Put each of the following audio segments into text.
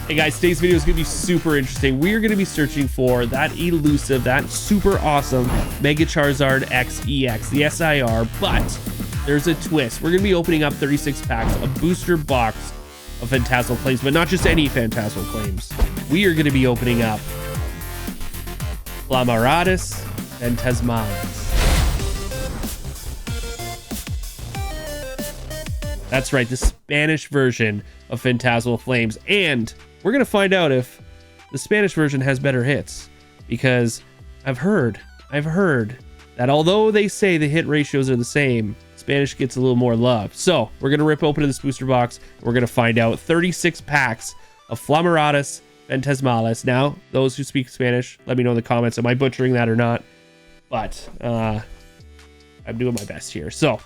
Hey guys, today's video is going to be super interesting. We are going to be searching for that elusive, that super awesome Mega Charizard XEX, the SIR, but there's a twist. We're going to be opening up 36 packs, a booster box of Phantasmal Flames, but not just any Phantasmal Flames. We are going to be opening up Llamaradas Fantasmales. That's right, the Spanish version of Phantasmal Flames, and we're gonna find out if the Spanish version has better hits, because I've heard that although they say the hit ratios are the same, Spanish gets a little more love. So we're gonna rip open this booster box. We're gonna find out 36 packs of Llamaradas Fantasmales. Now, those who speak Spanish, let me know in the comments. Am I butchering that or not? But I'm doing my best here. So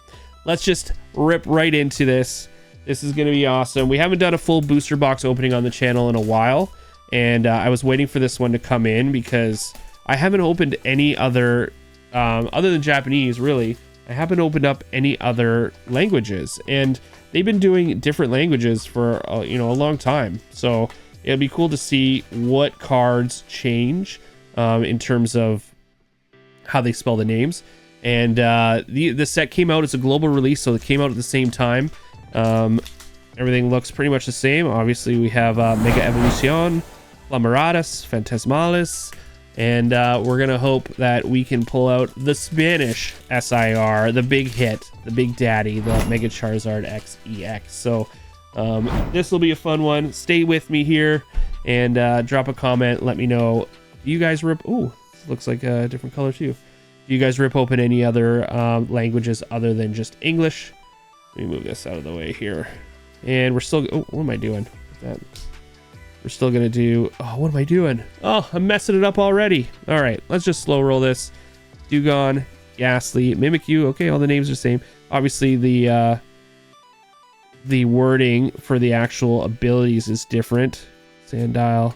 let's just rip right into this. This is going to be awesome. We haven't done a full booster box opening on the channel in a while, and I was waiting for this one to come in because I haven't opened any other, other than Japanese, really. I haven't opened up any other languages, and they've been doing different languages for a long time. So it'd be cool to see what cards change in terms of how they spell the names. And the set came out, it's a global release, so it came out at the same time. Everything looks pretty much the same. Obviously we have Mega Evolution, Llamaradas Fantasmales, and we're gonna hope that we can pull out the Spanish SIR, the big hit, the big daddy, the Mega Charizard XEX. So this will be a fun one. Stay with me here and drop a comment. Let me know. Do you guys rip? Ooh, looks like a different color too. Do you guys rip open any other languages other than just English? Let me move this out of the way here. And we're still... Oh, what am I doing? We're still going to do... Oh, what am I doing? Oh, I'm messing it up already. All right, let's just slow roll this. Dewgong, Ghastly, Mimikyu. Okay, all the names are the same. Obviously, the wording for the actual abilities is different. Sandile,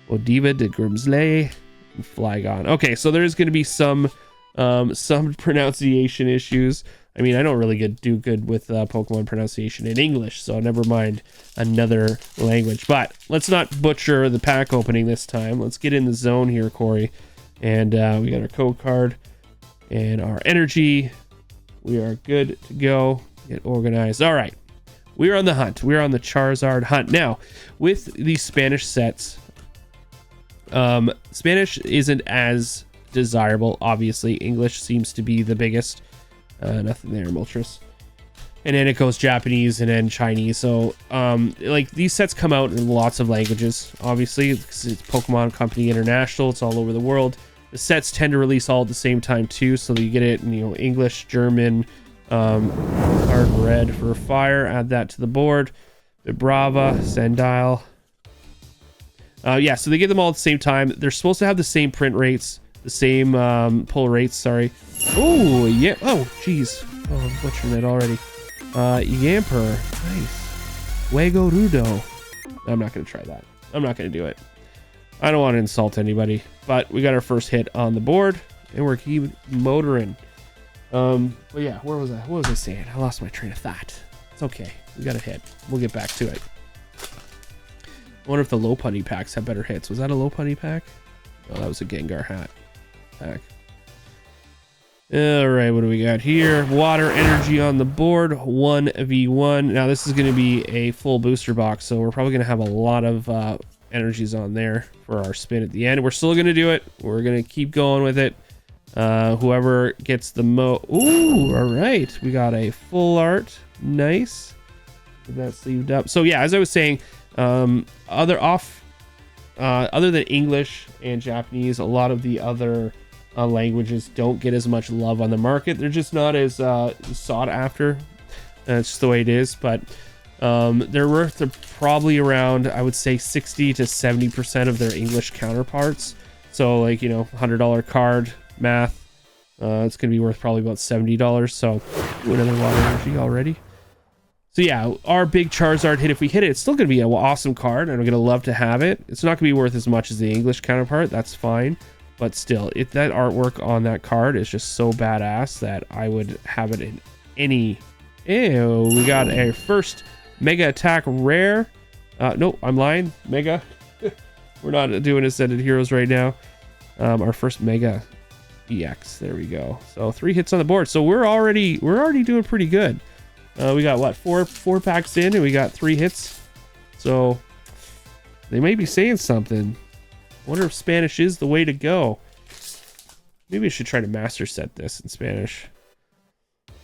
Odiva, de Grimsley, and Flygon. Okay, so there's going to be some pronunciation issues. I mean, I don't really do good with Pokemon pronunciation in English, so never mind another language. But let's not butcher the pack opening this time. Let's get in the zone here, Corey. And we got our code card and our energy. We are good to go. Get organized. All right. We are on the hunt. We are on the Charizard hunt. Now, with these Spanish sets, Spanish isn't as desirable. Obviously, English seems to be the biggest. Nothing there, Moltres. And then it goes Japanese and then Chinese. So like these sets come out in lots of languages, obviously, because it's Pokemon Company International. It's all over the world. The sets tend to release all at the same time too, so you get it in English, German, card red for fire. Add that to the board. Vibrava, Sandile. Yeah, so they get them all at the same time. They're supposed to have the same print rates, the same pull rates, sorry. Oh, yeah. Oh, jeez. Oh, I'm butchering it already. Yamper. Nice. Fuego Rudo. I'm not going to try that. I'm not going to do it. I don't want to insult anybody, but we got our first hit on the board, and we're keep motoring. But yeah, where was I? What was I saying? I lost my train of thought. It's okay. We got a hit. We'll get back to it. I wonder if the Lopunny packs have better hits. Was that a Lopunny pack? Oh, that was a Gengar hat pack. All right, what do we got here? Water energy on the board, 1v1. Now this is going to be a full booster box, so we're probably going to have a lot of energies on there for our spin at the end. We're still going to do it. We're going to keep going with it. Whoever gets the Ooh, all right. We got a full art. Nice. Get that sleeved up. So yeah, as I was saying, other than English and Japanese, a lot of the other languages don't get as much love on the market. They're just not as sought after. That's just the way it is. But they're worth probably around, I would say, 60 to 70% of their English counterparts. So like, $100 card math, it's gonna be worth probably about $70. So another water energy already. So yeah, our big Charizard hit, if we hit it, it's still gonna be an awesome card, and I'm gonna love to have it. It's not gonna be worth as much as the English counterpart, that's fine. But still, if that artwork on that card is just so badass that I would have it in any... Ew, we got our first Mega Attack Rare. No, I'm lying. Mega. We're not doing Ascended Heroes right now. Our first Mega EX. There we go. So 3 hits on the board. So we're already doing pretty good. We got what, four packs in, and we got 3 hits. So they may be saying something. I wonder if Spanish is the way to go. Maybe I should try to master set this in Spanish.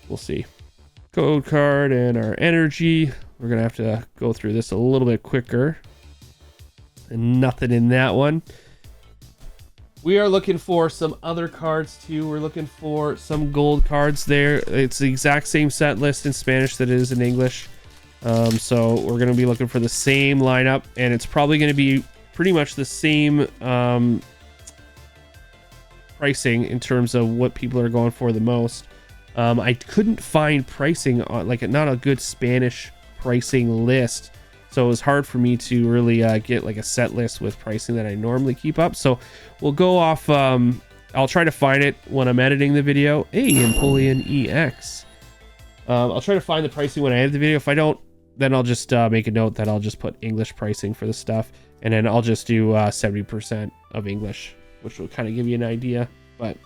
We'll see. Code card and our energy. We're gonna have to go through this a little bit quicker. And nothing in that one. We are looking for some other cards too. We're looking for some gold cards there. It's the exact same set list in Spanish that it is in English. So we're going to be looking for the same lineup, and it's probably going to be pretty much the same pricing in terms of what people are going for the most. I couldn't find pricing on, like, not a good Spanish pricing list. So it was hard for me to really get like a set list with pricing that I normally keep up. So we'll go off. I'll try to find it when I'm editing the video. Hey, Empoleon EX. I'll try to find the pricing when I edit the video. If I don't, then I'll just make a note that I'll just put English pricing for the stuff. And then I'll just do 70% of English, which will kind of give you an idea. But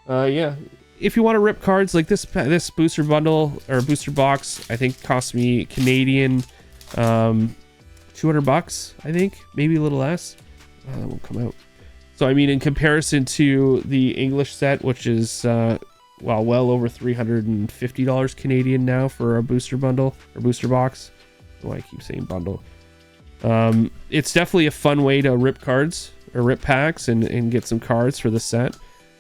yeah, if you want to rip cards like this booster bundle or booster box, I think cost me Canadian $200, I think, maybe a little less. That won't come out. So I mean, in comparison to the English set, which is well over $350 Canadian now for a booster bundle or booster box. Oh, I keep saying bundle. It's definitely a fun way to rip cards or rip packs and get some cards for the set.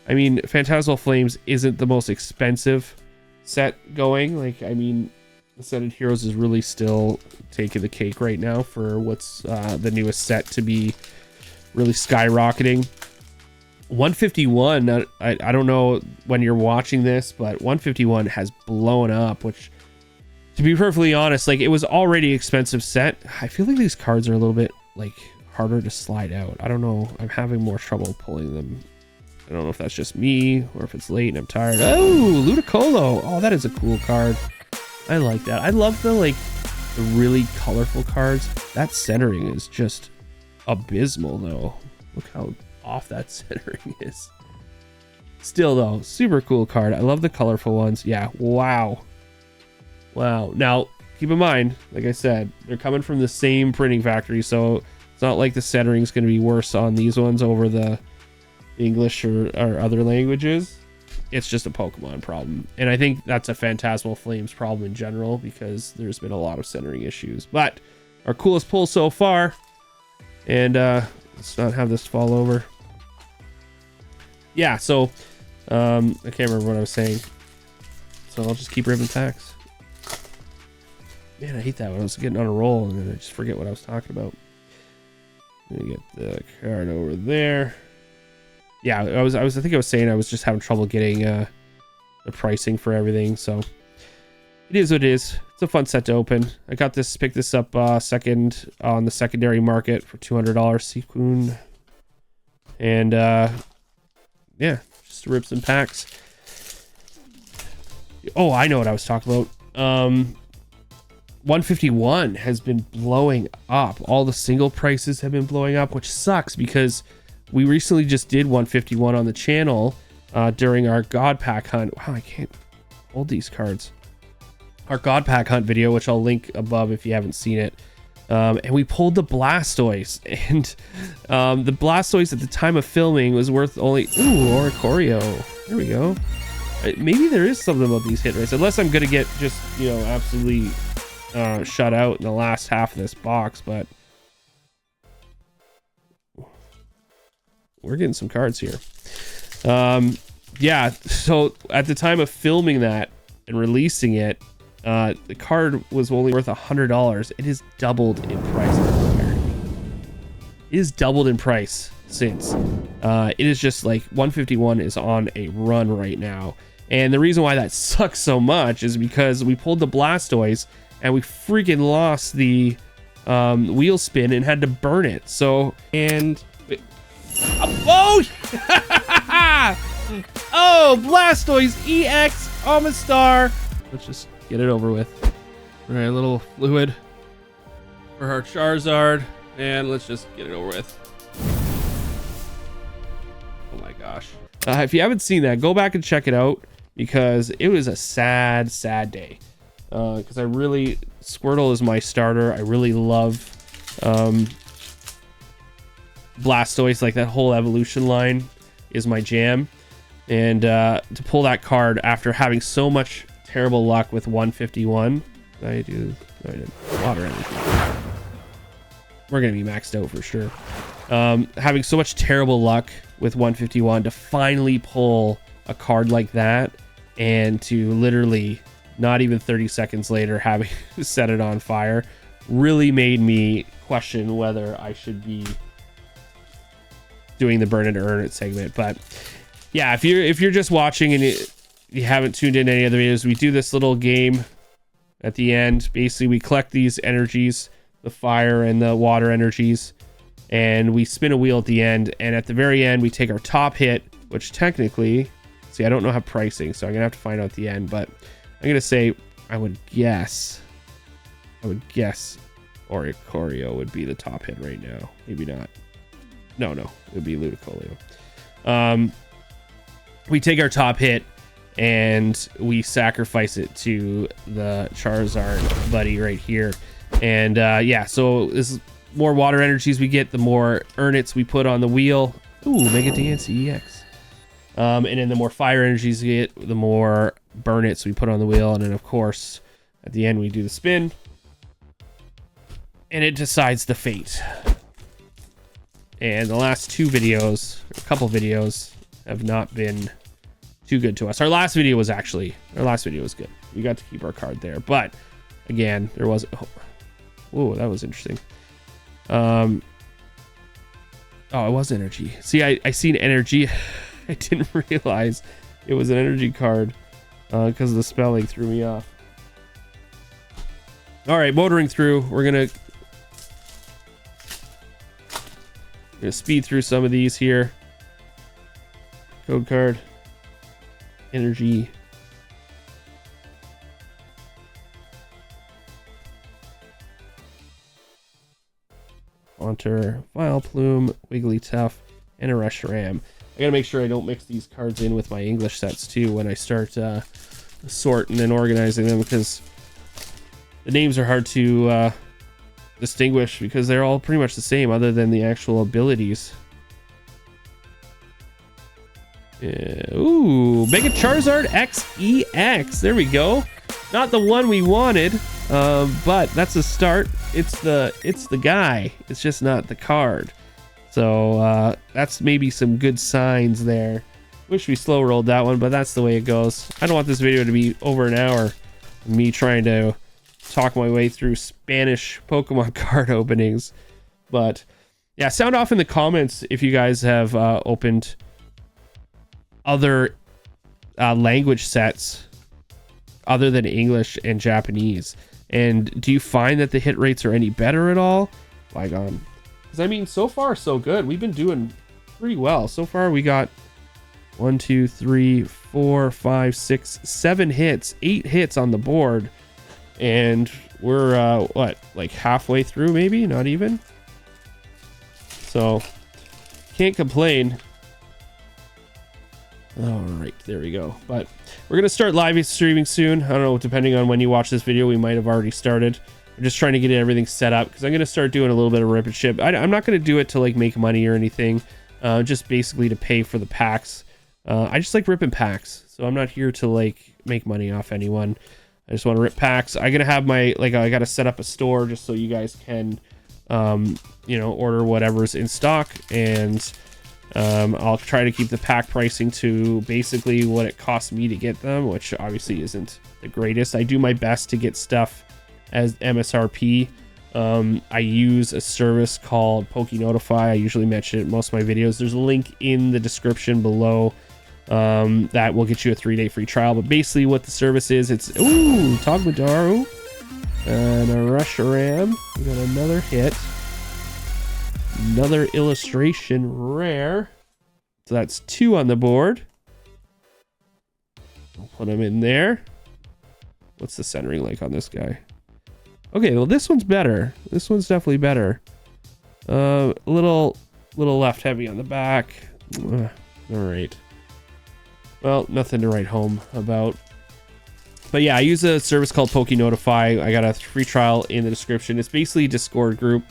I mean, Phantasmal Flames isn't the most expensive set going. Like, I mean, Ascended Heroes is really still taking the cake right now for what's the newest set to be really skyrocketing. 151, I don't know when you're watching this, but 151 has blown up, which, to be perfectly honest, like, it was already expensive set. I feel like these cards are a little bit like harder to slide out. I don't know. I'm having more trouble pulling them. I don't know if that's just me or if it's late and I'm tired. Oh, Ludicolo. Oh, that is a cool card. I like that. I love the really colorful cards. That centering is just abysmal though. Look how off that centering is. Still though, super cool card. I love the colorful ones. Yeah, wow. Now, keep in mind, like I said, they're coming from the same printing factory, so it's not like the centering is going to be worse on these ones over the English or other languages. It's just a Pokemon problem, and I think that's a Phantasmal Flames problem in general because there's been a lot of centering issues. But our coolest pull so far, and let's not have this fall over. Yeah, so I can't remember what I was saying, so I'll just keep ripping packs. Man, I hate that when I was getting on a roll and then I just forget what I was talking about. Let me get the card over there. Yeah, I think I was saying I was just having trouble getting the pricing for everything, so it is what it is. It's a fun set to open. I got this, picked this up second on the secondary market for $200 Sequoon. And yeah, just to rip some packs. Oh, I know what I was talking about. 151 has been blowing up. All the single prices have been blowing up, which sucks because we recently just did 151 on the channel during our God Pack hunt. Wow, I can't hold these cards. Our God Pack hunt video, which I'll link above if you haven't seen it. And we pulled the Blastoise. And the Blastoise at the time of filming was worth only... Ooh, Oricorio. There we go. Maybe there is something about these hit rates. Unless I'm going to get just, absolutely shut out in the last half of this box. But we're getting some cards here. Yeah, so at the time of filming that and releasing it, the card was only worth $100. It has doubled in price. It has doubled in price since. It is just like 151 is on a run right now. And the reason why that sucks so much is because we pulled the Blastoise and we freaking lost the wheel spin and had to burn it. So, and... Oh! Oh, Blastoise EX Omastar. Let's just get it over with. All right, a little fluid. for our Charizard, and let's just get it over with. Oh my gosh. If you haven't seen that, go back and check it out, because it was a sad day. Because Squirtle is my starter. I really love Blastoise. Like, that whole evolution line is my jam. And to pull that card after having so much terrible luck with 151, I did water energy. We're gonna be maxed out for sure. Having so much terrible luck with 151 to finally pull a card like that, and to literally not even 30 seconds later having set it on fire, really made me question whether I should be doing the burn it or earn it segment. But yeah, if you're just watching and you haven't tuned in any other videos, we do this little game at the end. Basically, we collect these energies, the fire and the water energies, and we spin a wheel at the end. And at the very end, we take our top hit, which technically, see, I don't know how pricing, so I'm gonna have to find out at the end. But I'm gonna say I would guess Oricorio would be the top hit right now. Maybe not. No, it would be Ludicolo. We take our top hit and we sacrifice it to the Charizard buddy right here. And yeah, so this is more water energies we get, the more earnits we put on the wheel. Ooh, Mega Dance EX. And then the more fire energies we get, the more burnits we put on the wheel. And then of course, at the end we do the spin. And it decides the fate. And the last two videos, a couple videos, have not been too good to us. Our last video was good. We got to keep our card there. But again, there was... Oh, that was interesting. Oh, it was energy. See, I seen energy. I didn't realize it was an energy card because the spelling threw me off. All right, motoring through. We're gonna speed through some of these here. Code card, energy. Haunter, Vileplume, Wigglytuff, and a Reshiram. I gotta make sure I don't mix these cards in with my English sets too when I start sorting and organizing them, because the names are hard to distinguish because they're all pretty much the same other than the actual abilities. Yeah. Ooh, Mega Charizard XEX. There we go. Not the one we wanted, but that's a start. It's the guy. It's just not the card. So that's maybe some good signs there. Wish we slow rolled that one, but that's the way it goes. I don't want this video to be over an hour. Me trying to talk my way through Spanish Pokemon card openings. But yeah, sound off in the comments if you guys have opened other language sets other than English and Japanese. And do you find that the hit rates are any better at all? Bygone. Because I mean, so far so good. We've been doing pretty well. So far we got 1, 2, 3, 4, 5, 6, 7 hits, 8 hits on the board. And we're what, like halfway through, maybe? Not even. So can't complain. All right, there we go. But we're gonna start live streaming soon. I don't know, depending on when you watch this video, we might have already started. I'm just trying to get everything set up because I'm gonna start doing a little bit of rip and ship. I'm not gonna do it to like make money or anything, just basically to pay for the packs. I just like ripping packs, so I'm not here to like make money off anyone. I just want to rip packs. I'm gonna have my I gotta set up a store just so you guys can order whatever's in stock, and I'll try to keep the pack pricing to basically what it costs me to get them, which obviously isn't the greatest. I do my best to get stuff as MSRP. I use a service called PokeNotify. I usually mention it in most of my videos. There's a link in the description below that will get you a 3-day free trial. But basically what the service is, it's Togmadaru and a Reshiram. We got another hit. Another illustration rare. So that's 2 on the board. I'll put them in there. What's the centering like on this guy? Okay, well this one's better. This one's definitely better. A little left heavy on the back. All right. Well, nothing to write home about. But yeah, I use a service called Poke Notify. I got a free trial in the description. It's basically a Discord group.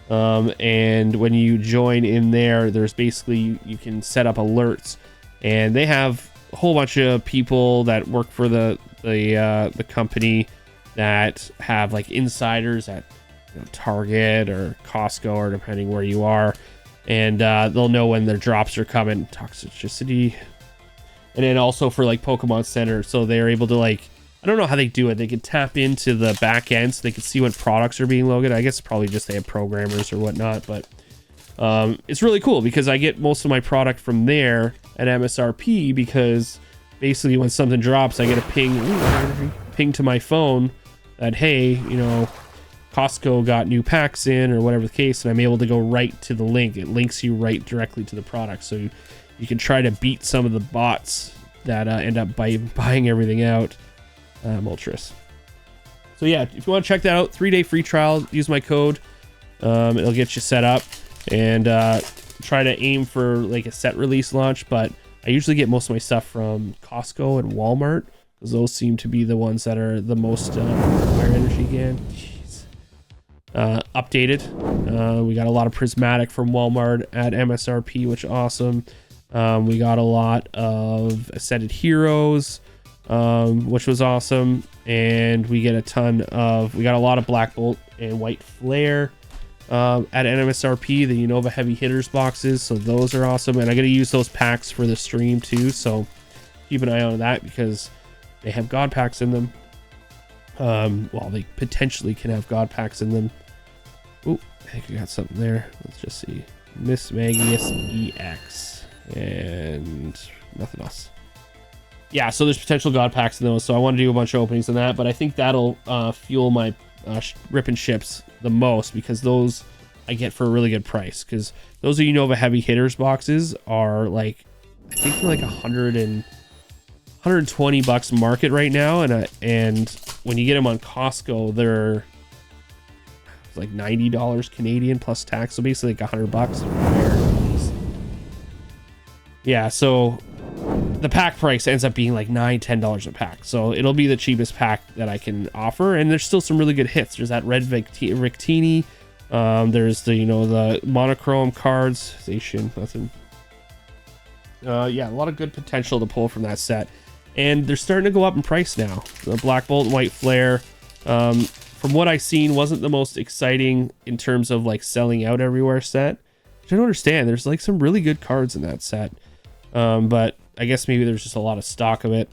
And when you join in there, there's basically, you can set up alerts, and they have a whole bunch of people that work for the company that have like insiders at Target or Costco, or depending where you are, and they'll know when their drops are coming. Toxicity. And then also for like Pokemon Center, so they're able to, like, I don't know how they do it. They can tap into the back end so they can see when products are being loaded. I guess it's probably just they have programmers or whatnot, but it's really cool because I get most of my product from there at MSRP, because basically when something drops, I get a ping to my phone that, hey, you know, Costco got new packs in, or whatever the case, and I'm able to go right to the link. It links you right directly to the product, so you can try to beat some of the bots that end up buying everything out. Moltres. So yeah, if you want to check that out, 3-day free trial, use my code. It'll get you set up, and try to aim for like a set release launch. But I usually get most of my stuff from Costco and Walmart, because those seem to be the ones that are the most fire energy again. Jeez. Updated. We got a lot of prismatic from Walmart at MSRP, which is awesome. We got a lot of Ascended Heroes, which was awesome, and we got a lot of Black Bolt and White Flare at MSRP, the Unova Heavy Hitters boxes, so those are awesome, and I'm going to use those packs for the stream too, so keep an eye on that, because they have God packs in them. Well, they potentially can have God packs in them. Oh, I think we got something there. Let's just see. Miss Magius EX. And nothing else. Yeah, so there's potential God packs in those, so I want to do a bunch of openings in that, but I think that'll fuel my rip and ships the most, because those I get for a really good price, because those are Unova Heavy Hitters boxes are like, I think they're like 120 bucks market right now, and when you get them on Costco, they're like $90 Canadian plus tax, so basically like 100 bucks. Yeah, so the pack price ends up being like $9-10 a pack, so it'll be the cheapest pack that I can offer, and there's still some really good hits. There's that red Victini, there's the, you know, the monochrome cards, nothing. Yeah, a lot of good potential to pull from that set, and they're starting to go up in price now. The Black Bolt and White Flare, from what I've seen, wasn't the most exciting in terms of like selling out everywhere set, which I don't understand. There's like some really good cards in that set. But I guess maybe there's just a lot of stock of it,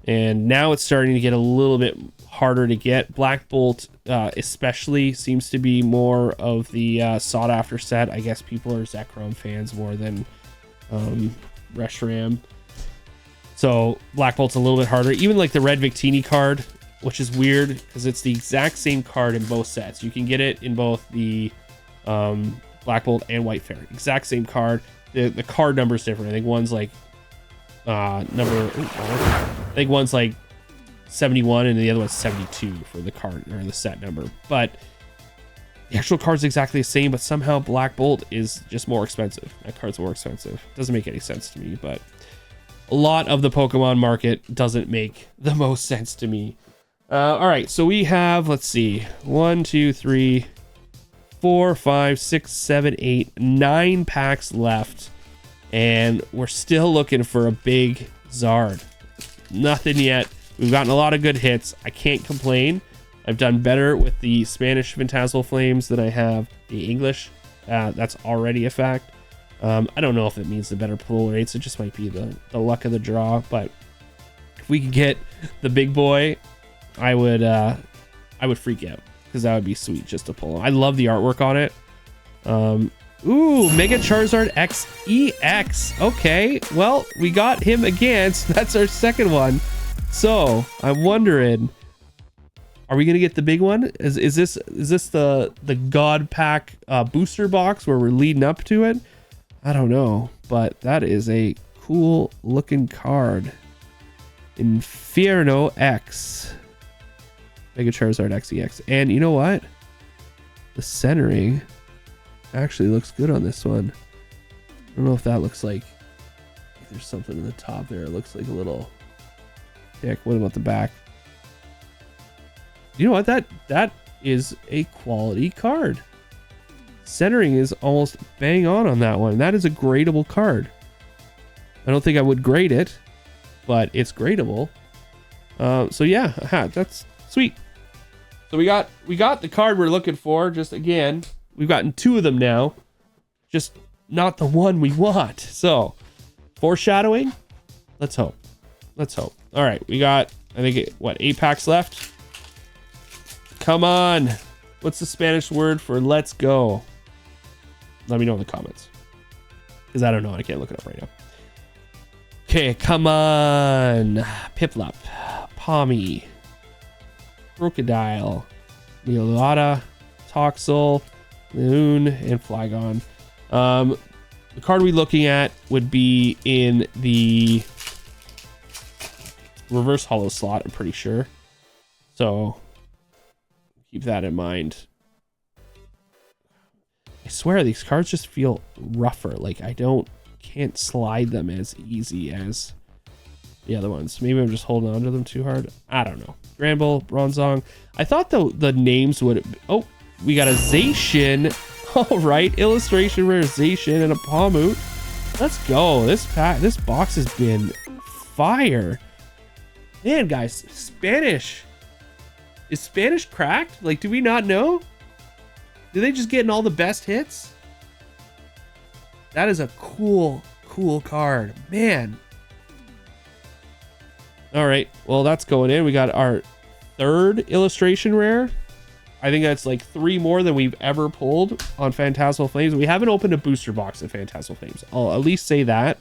and now it's starting to get a little bit harder to get. Black Bolt especially seems to be more of the sought after set. I guess people are Zekrom fans more than Reshiram, so Black Bolt's a little bit harder. Even like the red Victini card, which is weird because it's the exact same card in both sets. You can get it in both the Black Bolt and White Flare, exact same card. The card number is different. I think one's like I think one's like 71 and the other one's 72 for the card or the set number. But the actual card's exactly the same, but somehow Black Bolt is just more expensive. That card's more expensive. Doesn't make any sense to me, but a lot of the Pokemon market doesn't make the most sense to me. All right, so we have, let's see, 1, 2, 3, 4, 5, 6, 7, 8, 9 packs left, and we're still looking for a big Zard. Nothing yet. We've gotten a lot of good hits. I can't complain. I've done better with the Spanish Phantasmal Flames than I have the English. That's already a fact. I don't know if it means the better pull rates. It just might be the luck of the draw. But if we could get the big boy, I would freak out, because that would be sweet just to pull him. I love the artwork on it. Ooh, Mega Charizard X EX. Okay, well, we got him again, so that's our second one. So I'm wondering, are we gonna get the big one? Is this the God Pack booster box where we're leading up to it? I don't know, but that is a cool looking card. Inferno X. Mega Charizard XEX. And you know what? The centering actually looks good on this one. I don't know if that looks like there's something in the top there. It looks like a little thick. What about the back? You know what? That is a quality card. Centering is almost bang on that one. That is a gradable card. I don't think I would grade it, but it's gradable. So yeah, that's sweet. So we got the card we're looking for. Just again, we've gotten 2 of them now. Just not the one we want. So foreshadowing. Let's hope. All right, we got, I think, 8 packs left. Come on. What's the Spanish word for let's go? Let me know in the comments, because I don't know. I can't look it up right now. Okay, come on. Piplup, Pommy, Crocodile, Meowscarada, Toxel, Loon, and Flygon. The card we're looking at would be in the reverse holo slot, I'm pretty sure. So keep that in mind. I swear these cards just feel rougher. Like can't slide them as easy as the other ones. Maybe I'm just holding on to them too hard. I don't know. Granbull, Bronzong. I thought the names would... Oh, we got a Zacian. All right, illustration rare Zacian and a Palmoot. Let's go. This box has been fire. Man, guys, Spanish. Is Spanish cracked? Like, do we not know? Do they just get in all the best hits? That is a cool card, man. All right, well, that's going in. We got our 3rd illustration rare. I think that's like 3 more than we've ever pulled on Phantasmal Flames. We haven't opened a booster box of Phantasmal Flames. I'll at least say that.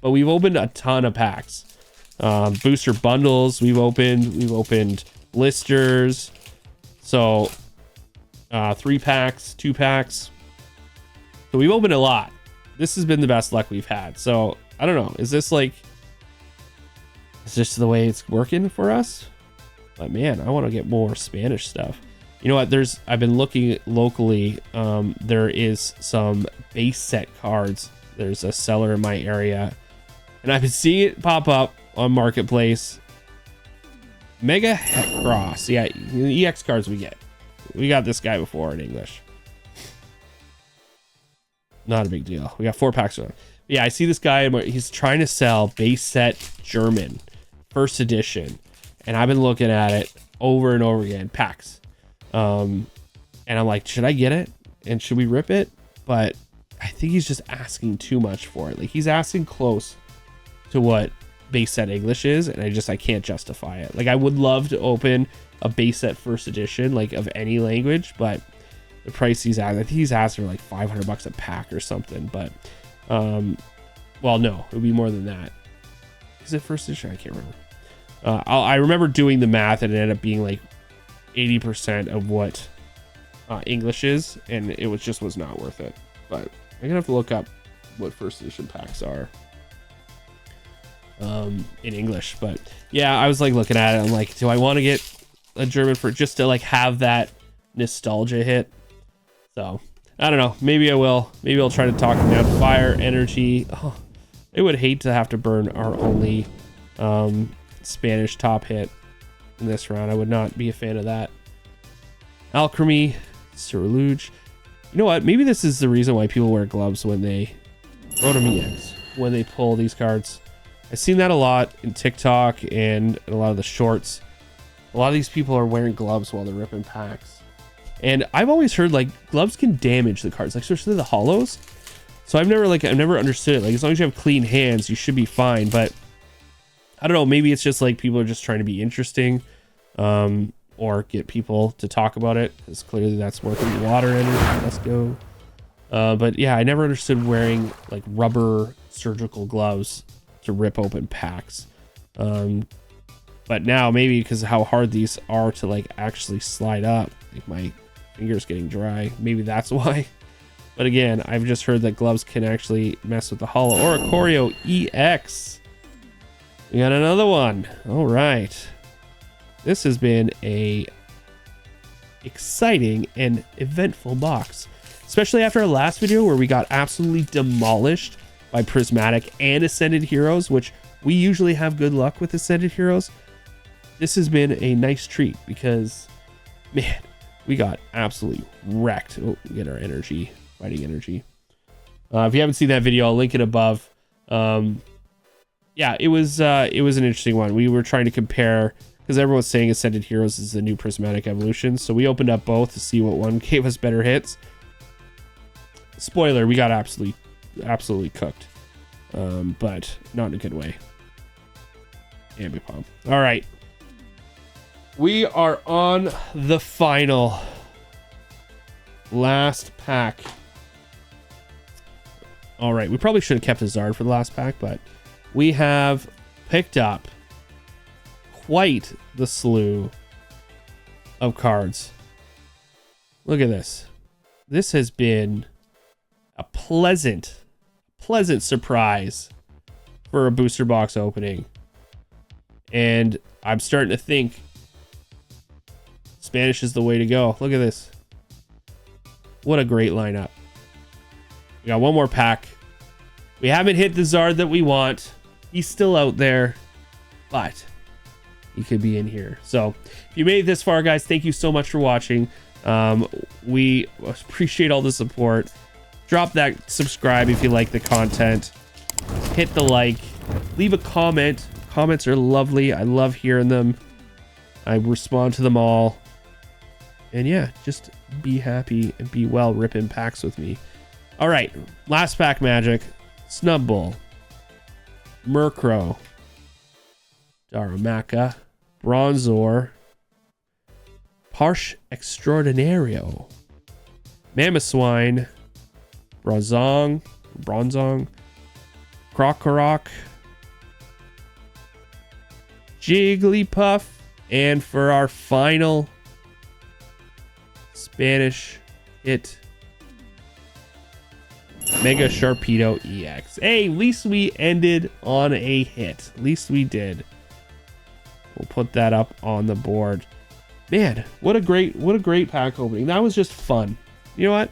But we've opened a ton of packs. Booster bundles we've opened blisters. So 3 packs, 2 packs. So we've opened a lot. This has been the best luck we've had. So I don't know. Is this the way it's working for us? But man, I want to get more Spanish stuff. You know what? I've been looking locally. There is some base set cards. There's a seller in my area, and I've been seeing it pop up on Marketplace. Mega Cross. Yeah, the EX cards we get. We got this guy before in English. Not a big deal. We got 4 packs of them. Yeah, I see this guy. He's trying to sell base set German, 1st edition. And I've been looking at it over and over again. Packs. And I'm like, should I get it? And should we rip it? But I think he's just asking too much for it. Like, he's asking close to what base set English is, and I can't justify it. Like, I would love to open a base set 1st edition, like, of any language, but the price he's at, I think he's asking for like $500 a pack or something. But well, no, it would be more than that. Is it 1st edition? I can't remember. I remember doing the math, and it ended up being like 80% of what English is, and it was not worth it. But I'm gonna have to look up what 1st edition packs are in English. But yeah, I was like looking at it. I'm like, do I want to get a German for just to like have that nostalgia hit? So I don't know. Maybe I will. Maybe I'll try to talk him down. Fire energy. Oh, I would hate to have to burn our only Spanish top hit in this round. I would not be a fan of that. Alchemy, Cerulean. You know what? Maybe this is the reason why people wear gloves when they Rotom EX, when they pull these cards. I've seen that a lot in TikTok and in a lot of the shorts. A lot of these people are wearing gloves while they're ripping packs. And I've always heard like gloves can damage the cards, like especially the holos. So I've never understood it. Like, as long as you have clean hands, you should be fine. But I don't know, maybe it's just like people are just trying to be interesting, or get people to talk about it, because clearly that's working. Water energy, let's go. But yeah, I never understood wearing like rubber surgical gloves to rip open packs. But now maybe because of how hard these are to like actually slide up, like my fingers getting dry, maybe that's why. But again, I've just heard that gloves can actually mess with the holo. Or a Choreo EX. We got another one. All right. This has been a exciting and eventful box, especially after our last video where we got absolutely demolished by Prismatic and Ascended Heroes, which we usually have good luck with Ascended Heroes. This has been a nice treat because, man, we got absolutely wrecked. Oh, we get our energy, fighting energy. If you haven't seen that video, I'll link it above. Yeah, it was an interesting one. We were trying to compare, because everyone's saying Ascended Heroes is the new Prismatic evolution, so we opened up both to see what one gave us better hits. Spoiler, we got absolutely cooked, but not in a good way. Ambipom. All right, we are on the final last pack. All right, we probably should have kept a Zard for the last pack, but we have picked up quite the slew of cards. Look at this. This has been a pleasant surprise for a booster box opening. And I'm starting to think Spanish is the way to go. Look at this. What a great lineup. We got one more pack. We haven't hit the Zard that we want. He's still out there, but he could be in here. So if you made it this far, guys, thank you so much for watching. We appreciate all the support. Drop that subscribe if you like the content. Hit the like. Leave a comment. Comments are lovely. I love hearing them. I respond to them all. And yeah, just be happy and be well ripping packs with me. All right, last pack magic. Snubbull, Murkrow, Darumaka, Bronzor, Parsh Extraordinario, Mamoswine, Bronzong, Krokorok, Jigglypuff, and for our final Spanish hit, Mega Sharpedo EX. Hey, at least we ended on a hit. At least we did. We'll put that up on the board. Man, what a great pack opening. That was just fun. You know what?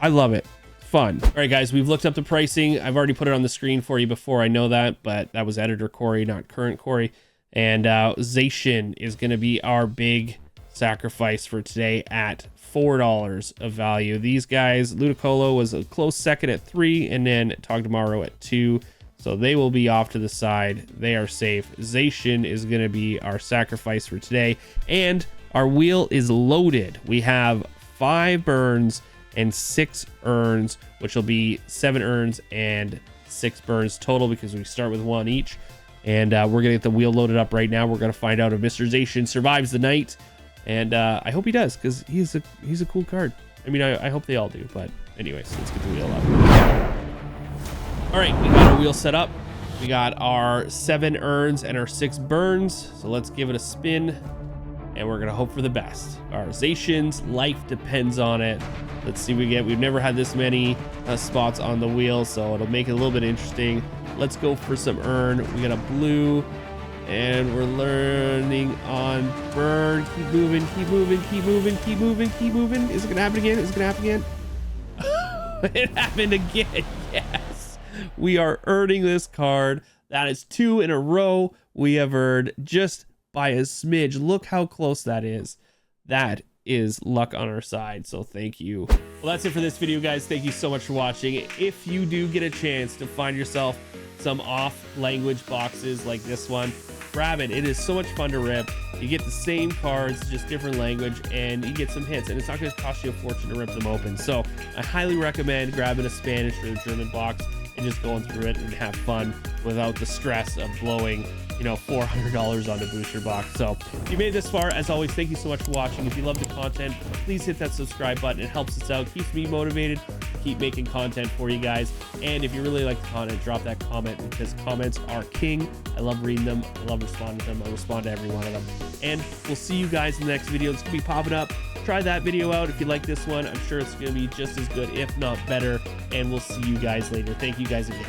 I love it. Fun. All right, guys, we've looked up the pricing. I've already put it on the screen for you before. I know that, but that was editor Corey, not current Corey. And Zacian is going to be our big sacrifice for today at $4 of value. These guys, Ludicolo was a close second at 3, and then Togedemaru at 2. So they will be off to the side. They are safe. Zacian is going to be our sacrifice for today. And our wheel is loaded. We have 5 burns and 6 urns, which will be 7 urns and 6 burns total because we start with 1 each. And we're going to get the wheel loaded up right now. We're going to find out if Mr. Zacian survives the night. And I hope he does, because he's a cool card. I mean, I hope they all do. But anyways, let's get the wheel up. All right, we got our wheel set up. We got our 7 urns and our 6 burns. So let's give it a spin. And we're going to hope for the best. Our Zacian's life depends on it. Let's see what we get. We've never had this many spots on the wheel, so it'll make it a little bit interesting. Let's go for some urn. We got a blue. And we're learning on burn. Keep moving, keep moving, keep moving, keep moving, keep moving. Is it gonna happen again? Is it gonna happen again? It happened again. Yes. We are earning this card. That is 2 in a row we have earned just by a smidge. Look how close that is. That is luck on our side, so thank you. Well, that's it for this video, guys. Thank you so much for watching. If you do get a chance to find yourself some off language boxes like this one, grab it. It is so much fun to rip. You get the same cards, just different language, and you get some hits, and it's not going to cost you a fortune to rip them open. So I highly recommend grabbing a Spanish or a German box and just going through it and have fun without the stress of blowing, you know, $400 on a booster box. So if you made it this far, as always, thank you so much for watching. If you love the content, please hit that subscribe button. It helps us out, keeps me motivated to keep making content for you guys. And if you really like the content, drop that comment, because comments are king. I love reading them. I love responding to them. I respond to every one of them. And we'll see you guys in the next video. It's gonna be popping up. Try that video out if you like this one. I'm sure it's gonna be just as good, if not better. And we'll see you guys later. Thank you guys again.